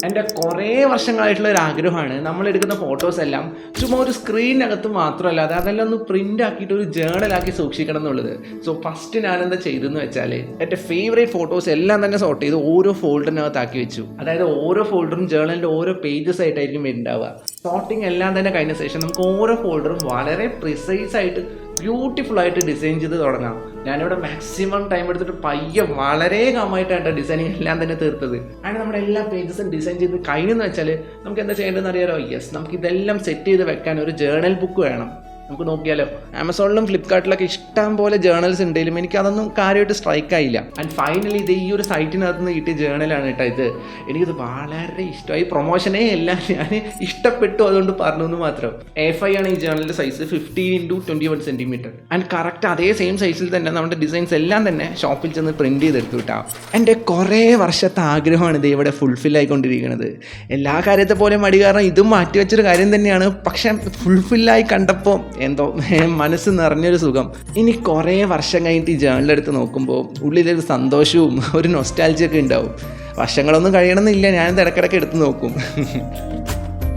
എൻ്റെ കുറേ വർഷങ്ങളായിട്ടുള്ള ഒരു ആഗ്രഹമാണ് നമ്മളെടുക്കുന്ന ഫോട്ടോസ് എല്ലാം ചുമ്മാ ഒരു സ്ക്രീനകത്ത് മാത്രമല്ലാതെ അതെല്ലാം ഒന്ന് പ്രിൻ്റ് ആക്കിയിട്ട് ഒരു ജേണലാക്കി സൂക്ഷിക്കണം എന്നുള്ളത്. സോ ഫസ്റ്റ് ഞാനെന്താ ചെയ്തെന്ന് വെച്ചാൽ എൻ്റെ ഫേവറേറ്റ് ഫോട്ടോസ് എല്ലാം തന്നെ സോർട്ട് ചെയ്ത് ഓരോ ഫോൾഡറിനകത്താക്കി വെച്ചു. അതായത് ഓരോ ഫോൾഡറും ജേണലിൻ്റെ ഓരോ പേജസ് ആയിട്ടായിരിക്കും ഉണ്ടാവുക. സോർട്ടിങ് എല്ലാം തന്നെ കഴിഞ്ഞ ശേഷം നമുക്ക് ഓരോ ഫോൾഡറും വളരെ പ്രിസൈസ് ആയിട്ട് ബ്യൂട്ടിഫുൾ ആയിട്ട് ഡിസൈൻ ചെയ്ത് തുടങ്ങാം. ഞാനിവിടെ മാക്സിമം ടൈം എടുത്തിട്ട് പയ്യെ വളരെ കാമായിട്ടാണ് ഡിസൈനിങ് എല്ലാം തന്നെ തീർത്തത്. അങ്ങനെ നമ്മുടെ എല്ലാ പേജസും ഡിസൈൻ ചെയ്ത് കഴിഞ്ഞെന്ന് വെച്ചാൽ നമുക്ക് എന്താ ചെയ്യേണ്ടതെന്ന് അറിയാലോ. യെസ്, നമുക്ക് ഇതെല്ലാം സെറ്റ് ചെയ്ത് വെക്കാൻ ഒരു ജേണൽ ബുക്ക് വേണം. നമുക്ക് നോക്കിയാലോ, ആമസോണിലും ഫ്ലിപ്കാർട്ടിലൊക്കെ ഇഷ്ടം പോലെ ജേണൽസ് ഉണ്ടെങ്കിലും എനിക്ക് അതൊന്നും കാര്യമായിട്ട് സ്ട്രൈക്ക് ആയില്ല. ആൻഡ് ഫൈനലി ഇത് ഈ ഒരു സൈറ്റിനകത്ത് നിന്ന് കിട്ടിയ ജേണലാണ് കേട്ടോ ഇത്. എനിക്കിത് വളരെ ഇഷ്ടമായി. പ്രൊമോഷനേ എല്ലാം ഞാൻ ഇഷ്ടപ്പെട്ടു, അതുകൊണ്ട് പറഞ്ഞു എന്ന് മാത്രം. A5 ആണ് ഈ ജേണലിൻ്റെ size, 15x21 centimetre. And correct അതേ സെയിം സൈസിൽ തന്നെ നമ്മുടെ ഡിസൈൻസ് എല്ലാം തന്നെ ഷോപ്പിൽ ചെന്ന് പ്രിൻറ്റ് ചെയ്തെടുത്തു കിട്ടാം. എൻ്റെ കുറേ വർഷത്തെ ആഗ്രഹമാണ് ഇത് ഇവിടെ ഫുൾഫിൽ ആയിക്കൊണ്ടിരിക്കുന്നത്. എല്ലാ കാര്യത്തെ പോലെ മടി കാരണം ഇതും മാറ്റിവെച്ചൊരു കാര്യം തന്നെയാണ്. പക്ഷേ ഫുൾഫില്ലായി കണ്ടപ്പോൾ എന്തോ മനസ്സ് നിറഞ്ഞൊരു സുഖം. ഇനി കുറേ വർഷം കഴിഞ്ഞിട്ട് ഈ ജേണലെടുത്ത് നോക്കുമ്പോൾ ഉള്ളിലൊരു സന്തോഷവും ഒരു നൊസ്റ്റാൾജിയൊക്കെ ഉണ്ടാവും. വർഷങ്ങളൊന്നും കഴിയണമെന്നില്ല, ഞാനിത് ഇടയ്ക്കിടയ്ക്ക് എടുത്ത് നോക്കും.